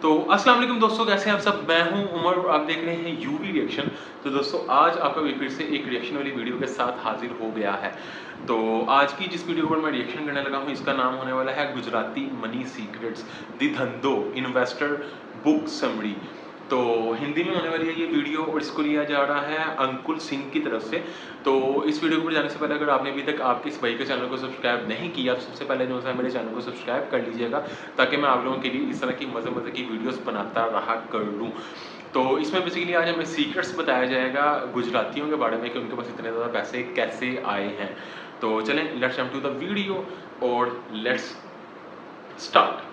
तो अस्सलाम वालेकुम दोस्तों, कैसे हैं आप सब। मैं हूं उमर और आप देख रहे हैं यूवी रिएक्शन। तो दोस्तों आज आपका फिर से एक रिएक्शन वाली वीडियो के साथ हाजिर हो गया है। तो आज की जिस वीडियो पर मैं रिएक्शन करने लगा हूं इसका नाम होने वाला है गुजराती मनी सीक्रेट्स द धंधो इन्वेस्टर बुक समरी। तो हिंदी में होने वाली है ये वीडियो और इसको लिया जा रहा है अंकुल सिंह की तरफ से। तो इस वीडियो को जाने से पहले अगर आपने अभी तक आपके इस भाई के चैनल को सब्सक्राइब नहीं किया तो सबसे पहले जो है मेरे चैनल को सब्सक्राइब कर लीजिएगा, ताकि मैं आप लोगों के लिए इस तरह की मज़े मज़े की वीडियोस बनाता रहा करूँ। तो इसमें बेसिकली आज हमें सीक्रेट्स बताया जाएगा गुजरातियों के बारे में कि उनके पास इतने ज़्यादा पैसे कैसे आए हैं। तो चलें, let's jump to the video और लेट्स स्टार्ट।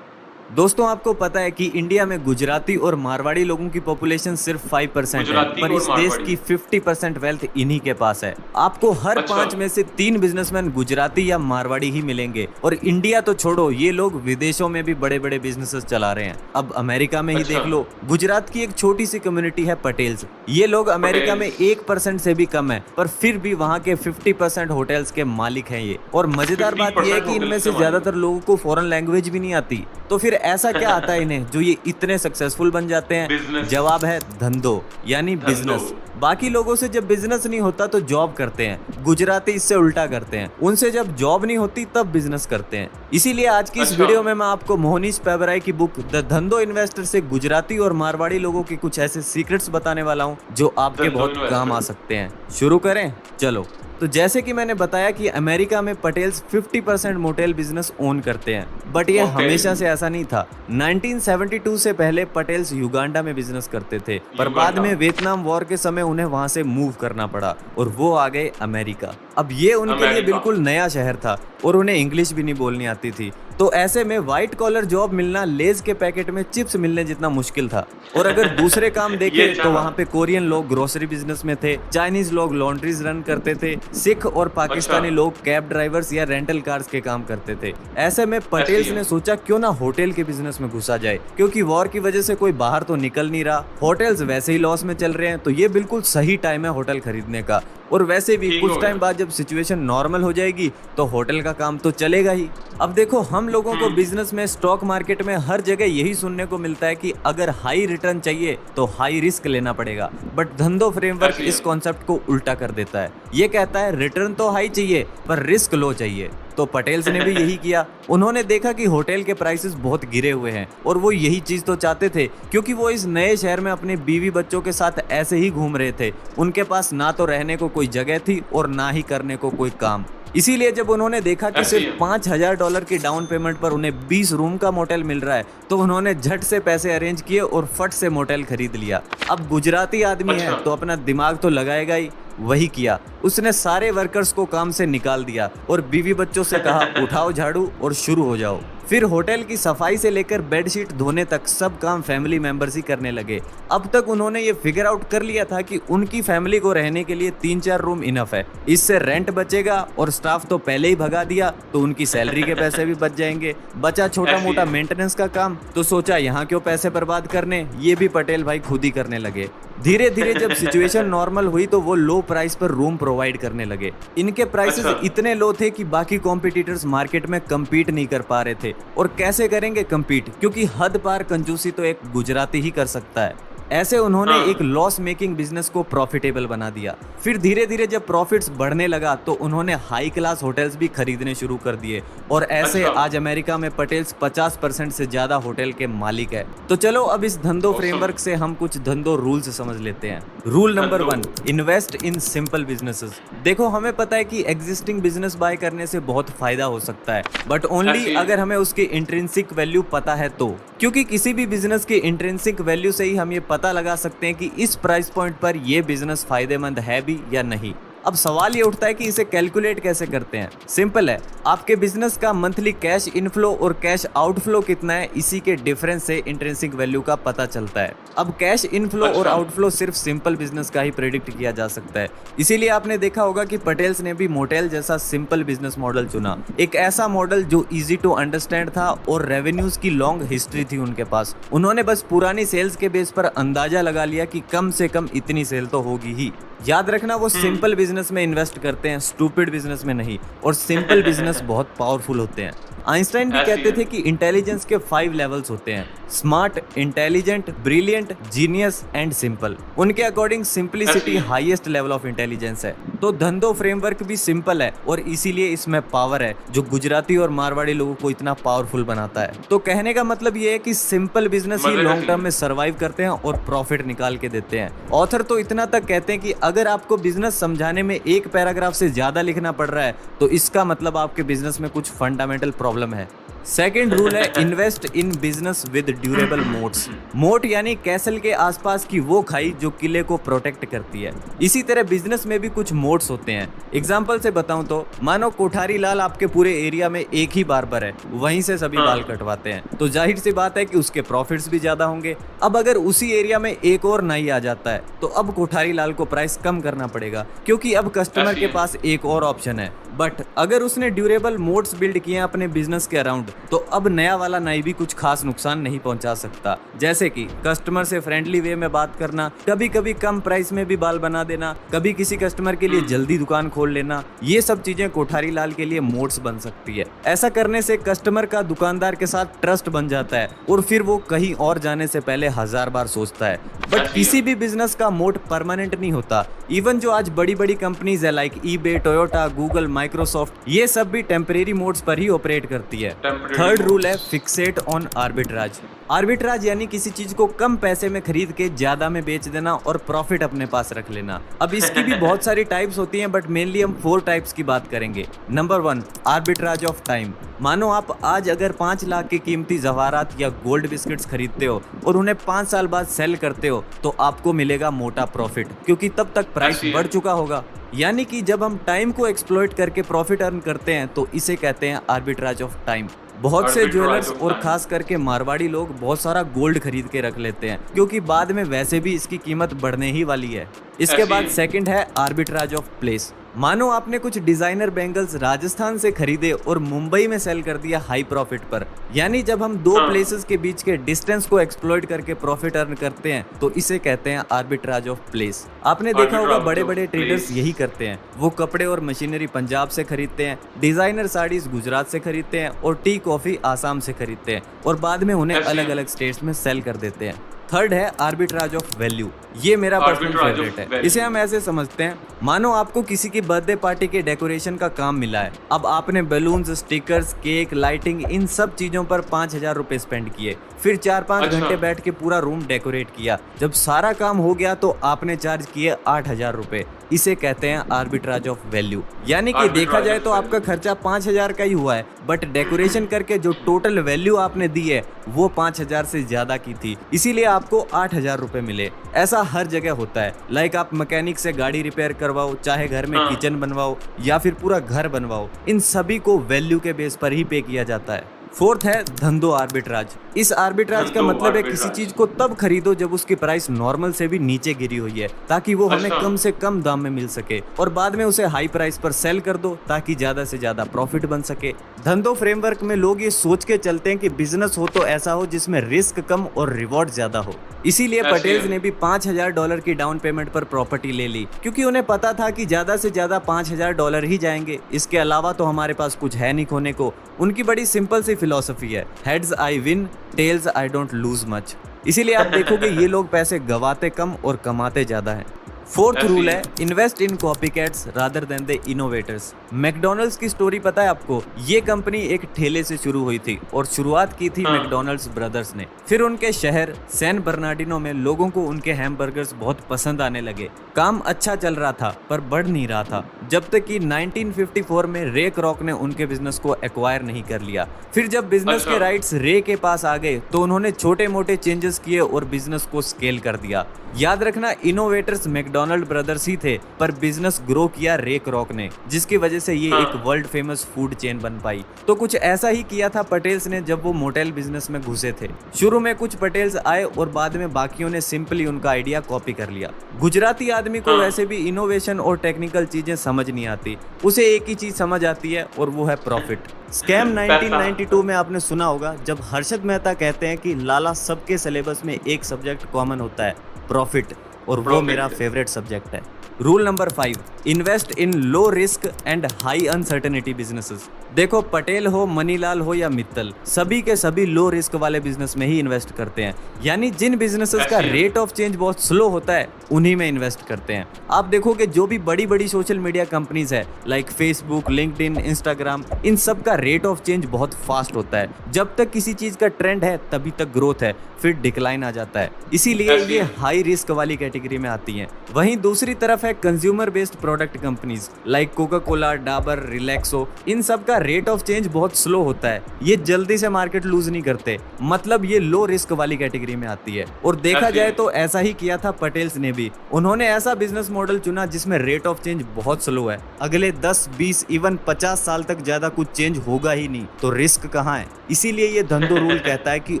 दोस्तों आपको पता है कि इंडिया में गुजराती और मारवाड़ी लोगों की पॉपुलेशन सिर्फ 5% है, पर इस देश की 50% वेल्थ इन्हीं के पास है। आपको हर 5 में से 3 बिजनेसमैन गुजराती या मारवाड़ी ही मिलेंगे। और इंडिया तो छोड़ो, ये लोग विदेशों में भी बड़े बड़े बिजनेसेस चला रहे हैं। अब अमेरिका में ही देख लो, गुजरात की एक छोटी सी कम्युनिटी है पटेल्स। ये लोग अमेरिका में 1% से भी कम है, पर फिर भी वहाँ के 50% होटल्स के मालिक हैं ये। और मजेदार बात यह है कि इनमें से ज्यादातर लोगों को फॉरेन लैंग्वेज भी नहीं आती। तो फिर ऐसा क्या आता है इन्हें जो ये इतने सक्सेसफुल बन जाते हैं? जवाब है धंधो, यानी बिजनेस। बाकी लोगों से जब बिजनेस नहीं होता तो जॉब करते हैं, गुजराती इससे उल्टा करते हैं। उनसे जब जॉब नहीं होती तब बिजनेस करते हैं। इसीलिए आज की इस वीडियो में मैं आपको मोहनीश पेबराई की बुक द धंधो इन्वेस्टर से गुजराती और मारवाड़ी लोगों के कुछ ऐसे सीक्रेट्स बताने वाला हूँ जो आपके बहुत काम आ सकते हैं। शुरू करें, चलो। तो जैसे कि मैंने बताया कि अमेरिका में पटेल्स 50% मोटेल बिजनेस ओन करते हैं, बट ये हमेशा से ऐसा नहीं था। 1972 से पहले पटेल्स युगांडा में बिजनेस करते थे, पर बाद में वियतनाम वॉर के समय उन्हें वहां से मूव करना पड़ा और वो आ गए अमेरिका। अब ये उनके लिए बिल्कुल नया शहर था और उन्हें इंग्लिश भी नहीं बोलनी आती थी। तो ऐसे में व्हाइट कॉलर जॉब मिलना लेज के पैकेट में चिप्स मिलने जितना मुश्किल था। और अगर दूसरे काम देखें तो वहाँ पे कोरियन लोग ग्रोसरी बिजनेस में थे, चाइनीज लोग लॉन्ड्रीज रन करते थे, सिख और पाकिस्तानी लोग कैब ड्राइवर्स या रेंटल कार्स के काम करते थे। ऐसे में पटेल्स ने सोचा क्यों ना होटल के बिजनेस में घुसा जाए, क्योंकि वॉर की वजह से कोई बाहर तो निकल नहीं रहा, होटल्स वैसे ही लॉस में चल रहे हैं, तो ये बिल्कुल सही टाइम है होटल खरीदने का। और वैसे भी कुछ टाइम बाद जब सिचुएशन नॉर्मल हो जाएगी तो होटल का काम तो चलेगा ही। अब देखो, हम लोगों को बिजनेस में, स्टॉक मार्केट में हर जगह यही सुनने को मिलता है कि अगर हाई रिटर्न चाहिए तो हाई रिस्क लेना पड़ेगा। बट धंधो फ्रेमवर्क इस कॉन्सेप्ट को उल्टा कर देता है। ये कहता है रिटर्न तो हाई चाहिए पर रिस्क लो चाहिए। तो पटेल्स ने भी यही किया। उन्होंने देखा कि होटल के प्राइसेस बहुत गिरे हुए हैं और वो यही चीज तो चाहते थे, क्योंकि वो इस नए शहर में अपने बीवी बच्चों के साथ ऐसे ही घूम रहे थे। उनके पास ना तो रहने को कोई जगह थी और ना ही करने को कोई काम। इसीलिए जब उन्होंने देखा कि सिर्फ $5000 की डाउन पेमेंट पर उन्हें 20 रूम का मोटेल मिल रहा है, तो उन्होंने झट से पैसे अरेंज किए और फट से मोटेल खरीद लिया। अब गुजराती आदमी है तो अपना दिमाग तो लगाएगा ही। वही किया, उसने सारे वर्कर्स को काम से निकाल दिया और बीवी बच्चों से कहा उठाओ झाड़ू और शुरू हो जाओ। फिर होटल की सफाई से लेकर बेडशीट धोने तक सब काम फैमिली मेंबर्स ही करने लगे। अब तक उन्होंने ये फिगर आउट कर लिया था कि उनकी फैमिली को रहने के लिए 3-4 रूम इनफ है। इससे रेंट बचेगा और स्टाफ तो पहले ही भगा दिया तो उनकी सैलरी के पैसे भी बच जाएंगे। बचा छोटा मोटा मेंटेनेंस का काम, तो सोचा यहाँ क्यों पैसे बर्बाद करने, ये भी पटेल भाई खुद ही करने लगे। धीरे धीरे जब सिचुएशन नॉर्मल हुई तो वो लो प्राइस पर रूम प्रोवाइड करने लगे। इनके प्राइसेस इतने लो थे कि बाकी कॉम्पिटिटर्स मार्केट में कम्पीट नहीं कर पा रहे थे। और कैसे करेंगे कम्पीट, क्योंकि हद पार कंजूसी तो एक गुजराती ही कर सकता है। ऐसे उन्होंने एक लॉस मेकिंग बिजनेस को प्रॉफिटेबल बना दिया। फिर धीरे धीरे जब प्रॉफिट्स बढ़ने लगा तो उन्होंने हाई क्लास होटल्स भी खरीदने शुरू कर दिए। और ऐसे आज अमेरिका में पटेल्स 50% से ज्यादा होटल के मालिक है। तो चलो अब इस धंधो फ्रेमवर्क से हम कुछ धंधो रूल्स समझ लेते हैं। Rule number 1, invest in simple businesses. देखो, हमें पता है कि एग्जिस्टिंग बिजनेस बाय करने से बहुत फायदा हो सकता है, बट ओनली अगर हमें उसकी इंट्रिंसिक वैल्यू पता है तो। क्योंकि किसी भी बिजनेस की इंट्रिंसिक वैल्यू से ही हम ये पता लगा सकते हैं कि इस प्राइस पॉइंट पर यह बिजनेस फायदेमंद है भी या नहीं। अब सवाल ये उठता है कि इसे कैलकुलेट कैसे करते हैं। सिंपल है, आपके बिजनेस का मंथली कैश इनफ्लो और कैश आउटफ्लो कितना है, इसी के डिफरेंस से इंट्रिंसिक वैल्यू का पता चलता है। अब कैश इनफ्लो और आउटफ्लो सिर्फ सिंपल बिजनेस का ही प्रेडिक्ट किया जा सकता है। इसीलिए आपने देखा होगा कि पटेल्स ने भी मोटेल जैसा सिंपल बिजनेस मॉडल चुना। एक ऐसा मॉडल जो इजी टू अंडरस्टैंड था और रेवेन्यूज की लॉन्ग हिस्ट्री थी उनके पास। उन्होंने बस पुरानी सेल्स के बेस पर अंदाजा लगा लिया कि कम से कम इतनी सेल तो होगी ही। याद रखना, वो सिंपल बिजनेस में इन्वेस्ट करते हैं, स्टूपिड बिजनेस में नहीं। और सिंपल बिजनेस बहुत पावरफुल होते हैं। आइंस्टाइन भी कहते थे कि इंटेलिजेंस के 5 लेवल्स होते हैं: smart, intelligent, brilliant, genius and simple. उनके according simplicity highest level of intelligence है। तो धंधो फ्रेमवर्क भी सिंपल है और इसीलिए इसमें पावर है जो गुजराती और मारवाड़ी लोगों को इतना पावरफुल बनाता है। तो कहने का मतलब ये है कि सिंपल बिजनेस ही लॉन्ग टर्म में सर्वाइव करते हैं और प्रॉफिट निकाल के देते हैं। ऑथर तो इतना तक कहते हैं कि अगर आपको बिजनेस समझाने में एक पैराग्राफ से ज्यादा लिखना पड़ रहा है तो इसका मतलब आपके बिजनेस में कुछ फंडामेंटल प्रॉब्लम है। सेकेंड रूल है invest in business with durable moats. Moat यानी कैसल के आसपास की वो खाई जो किले को प्रोटेक्ट करती है। इसी तरह बिजनेस में भी कुछ मोट्स होते हैं। एग्जांपल से बताऊं तो मानो कोठारी लाल आपके पूरे एरिया में एक ही बार्बर है, वहीं से सभी बाल कटवाते हैं, तो जाहिर सी बात है कि उसके प्रॉफिट्स भी ज्यादा होंगे। अब अगर उसी एरिया में एक और नाई आ जाता है तो अब कोठारी लाल को प्राइस कम करना पड़ेगा क्योंकि अब कस्टमर के पास एक और ऑप्शन है। बट अगर उसने ड्यूरेबल मोड्स बिल्ड किए अपने बिजनेस के अराउंड तो अब नया वाला नाई भी कुछ खास नुकसान नहीं पहुंचा सकता, जैसे कि कस्टमर से फ्रेंडली वे में बात करना, कभी कभी कम प्राइस में भी बाल बना देना, कभी किसी कस्टमर के लिए जल्दी दुकान खोल लेना। ये सब चीजें कोठारी लाल के लिए मोड्स बन सकती है। ऐसा करने से कस्टमर का दुकानदार के साथ ट्रस्ट बन जाता है और फिर वो कहीं और जाने से पहले 1000 बार सोचता है। बट किसी भी बिजनेस का मोड परमानेंट नहीं होता। इवन जो आज बड़ी बड़ी कंपनीज है like eBay, Toyota, Google, Microsoft, ये सब भी टेम्परेरी मोड्स पर ही ऑपरेट करती है। थर्ड रूल है फिक्सेट ऑन आर्बिट्राज। आर्बिट्राज यानी किसी चीज को कम पैसे में खरीद के ज्यादा में बेच देना और प्रॉफिट अपने पास रख लेना। अब इसकी भी बहुत सारी टाइप्स होती हैं बट मेनली हम 4 टाइप्स की बात करेंगे। Number 1, arbitrage of time. मानो आप आज अगर 5 लाख के कीमती जवाहरात या गोल्ड बिस्किट्स खरीदते हो और उन्हें 5 साल बाद सेल करते हो तो आपको मिलेगा मोटा प्रॉफिट क्योंकि तब तक प्राइस बढ़ चुका होगा। यानी कि जब हम टाइम को एक्सप्लॉइट करके प्रॉफिट अर्न करते हैं तो इसे कहते हैं आर्बिट्राज ऑफ टाइम। बहुत से ज्वेलर्स और खास करके मारवाड़ी लोग बहुत सारा गोल्ड खरीद के रख लेते हैं क्योंकि बाद में वैसे भी इसकी कीमत बढ़ने ही वाली है। इसके बाद सेकंड है आर्बिट्राज ऑफ प्लेस। मानो आपने कुछ डिजाइनर बैंगल्स राजस्थान से खरीदे और मुंबई में सेल कर दिया हाई प्रॉफिट पर। यानी जब हम 2 प्लेसेस के बीच के डिस्टेंस को एक्सप्लॉइट करके प्रॉफिट अर्न करते हैं तो इसे कहते हैं आर्बिट्राज ऑफ प्लेस। आपने देखा होगा बड़े बड़े ट्रेडर्स यही करते हैं। वो कपड़े और मशीनरी पंजाब से खरीदते हैं, डिजाइनर साड़ीज गुजरात से खरीदते हैं और टी कॉफी आसाम से खरीदते हैं और बाद में उन्हें अलग अलग स्टेट्स में सेल कर देते हैं। थर्ड है आर्बिट्राज ऑफ वैल्यू। ये मेरा पर्सनल फेवरेट है। इसे हम ऐसे समझते हैं, मानो आपको किसी की बर्थडे पार्टी के डेकोरेशन का काम मिला है। अब आपने बैलून्स, स्टिकर्स, केक, लाइटिंग, इन सब चीजों पर 5000 रुपए स्पेंड किए, फिर 4-5 घंटे बैठ के पूरा रूम डेकोरेट किया। जब सारा काम हो गया तो आपने चार्ज किए 8000 रुपए। इसे कहते हैं आर्बिट्राज ऑफ वैल्यू। यानी कि देखा जाए तो आपका खर्चा 5000 का ही हुआ है बट डेकोरेशन करके जो टोटल वैल्यू आपने दी है वो 5000 से ज्यादा की थी, इसीलिए आपको 8000 रुपए मिले। ऐसा हर जगह होता है। लाइक आप मैकेनिक से गाड़ी रिपेयर करवाओ, चाहे घर में किचन बनवाओ या फिर पूरा घर बनवाओ, इन सभी को वैल्यू के बेस पर ही पे किया जाता है। फोर्थ है धंधो आर्बिट्राज। इस आर्बिट्राज का मतलब है किसी चीज को तब खरीदो जब उसकी प्राइस नॉर्मल से भी नीचे गिरी हुई है ताकि वो हमें कम से कम दाम में मिल सके और बाद में उसे हाई प्राइस पर सेल कर दो ताकि ज्यादा से ज्यादा प्रॉफिट बन सके। धंधो फ्रेमवर्क में लोग ये सोच के चलते हैं कि बिजनेस हो तो ऐसा हो जिसमें रिस्क कम और रिवॉर्ड ज्यादा हो। इसीलिए पटेल्स ने भी $5000 की डाउन पेमेंट पर प्रॉपर्टी ले ली क्योंकि उन्हें पता था कि ज्यादा से ज्यादा $5000 ही जाएंगे। इसके अलावा तो हमारे पास कुछ है नहीं खोने को। उनकी बड़ी सिंपल सी फिलॉसफी है, heads I win, tails I don't lose much. इसीलिए आप देखोगे ये लोग पैसे गवाते कम और कमाते ज्यादा हैं। फोर्थ रूल है invest in copycats rather than the innovators. McDonald's की स्टोरी पता है आपको? ये कंपनी एक ठेले से शुरू हुई थी और शुरुआत की थी मैकडॉनल्ड्स ब्रदर्स ने। फिर उनके शहर सैन बर्नार्डिनो में लोगों को उनके हैमबर्गर्स बहुत पसंद आने लगे। काम अच्छा चल रहा था पर बढ़ नहीं रहा था जब तक कि 1954 में रे क्रॉक ने उनके बिजनेस को एक्वायर नहीं कर लिया। फिर जब बिजनेस के राइट्स रे के पास आ गए तो उन्होंने छोटे मोटे चेंजेस किए और बिजनेस को स्केल कर दिया। याद रखना इनोवेटर्स मैकडॉनल्ड ब्रदर्स ही थे पर बिजनेस ग्रो किया रे क्रॉक ने, जिसकी वजह से ये एक वर्ल्ड फेमस फूड चेन बन पाई। तो कुछ ऐसा ही किया था पटेल्स ने जब वो मोटेल बिजनेस में घुसे थे। शुरू में कुछ पटेल्स आए और बाद में बाकियों ने सिंपली उनका आइडिया कॉपी कर लिया। गुजराती आदमी को वैसे भी इनोवेशन और टेक्निकल चीजें समझ नहीं आती, उसे एक ही चीज समझ आती है और वो है प्रॉफिट। स्कैम 1992 में आपने सुना होगा जब हर्षद मेहता कहते हैं कि लाला सबके सिलेबस में एक सब्जेक्ट कॉमन होता है, प्रॉफिट। और वो मेरा फेवरेट सब्जेक्ट है। Rule number 5, invest in low risk and high uncertainty businesses. देखो, पटेल हो, मनीलाल हो या मित्तल, सभी के सभी लो रिस्क वाले बिजनेस में ही इन्वेस्ट करते हैं। यानी जिन बिजनेसेस का रेट ऑफ चेंज बहुत स्लो होता है उन्हीं में इन्वेस्ट करते हैं। आप देखोगे जो भी बड़ी बड़ी सोशल मीडिया कंपनीज है लाइक फेसबुक, लिंक्डइन, इंस्टाग्राम, इन सब का रेट ऑफ चेंज बहुत फास्ट होता है। जब तक किसी चीज का ट्रेंड है तभी तक ग्रोथ है, फिर डिक्लाइन आ जाता है। इसीलिए ये हाई रिस्क वाली कैटेगरी में आती हैं। वहीं दूसरी तरफ है consumer based product companies like Coca Cola, Dabur, Relaxo, इन सब का रेट ऑफ चेंज बहुत स्लो होता है। ये जल्दी से मार्केट लूज नहीं करते, मतलब ये लो रिस्क वाली कैटेगरी में आती है। और देखा जाए तो ऐसा ही किया था पटेल्स ने भी। उन्होंने ऐसा बिजनेस मॉडल चुना जिसमें रेट ऑफ चेंज बहुत स्लो है। अगले 10, 20, इवन 50 साल तक ज्यादा कुछ चेंज होगा ही नहीं, तो रिस्क कहाँ है। इसीलिए ये धंधो रूल कहता है कि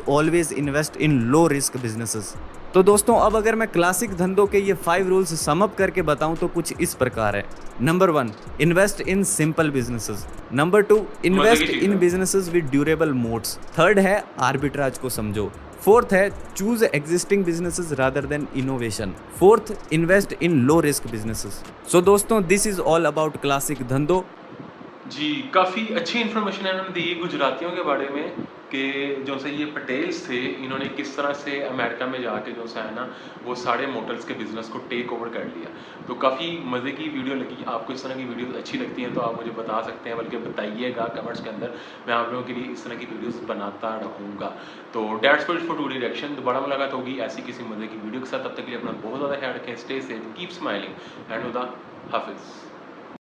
always invest in low risk businesses. तो दोस्तों, अब अगर मैं क्लासिक धंधों के ये 5 रूल्स सम अप करके बताऊं तो कुछ इस प्रकार है। Number 1, invest in simple businesses. Number 2, invest in businesses with durable moats. Third है आर्बिट्राज को समझो। फोर्थ है choose existing businesses rather than innovation. Fourth, invest in low risk businesses. So दोस्तों, this is all about classic Dhandho. जी, काफ़ी अच्छी information है इन्होंने दी गुजरातियों के बारे में कि जो से ये पटेल्स थे, इन्होंने किस तरह से अमेरिका में जाके जो सा है ना वो सारे मोटर्स के बिज़नेस को टेक ओवर कर लिया। तो काफ़ी मज़े की वीडियो लगी। आपको इस तरह की वीडियोस अच्छी लगती हैं तो आप मुझे बता सकते हैं, बल्कि बताइएगा कमेंट्स के अंदर। मैं आप लोगों के लिए इस तरह की वीडियोस बनाता रहूँगा। तो that's it for today reaction. दोबारा मुलाकात होगी ऐसी किसी मज़े की वीडियो के साथ। तब तक के लिए अपना बहुत ज़्यादा ख्याल रखें। Stay safe, keep smiling and खुदा हाफिज़।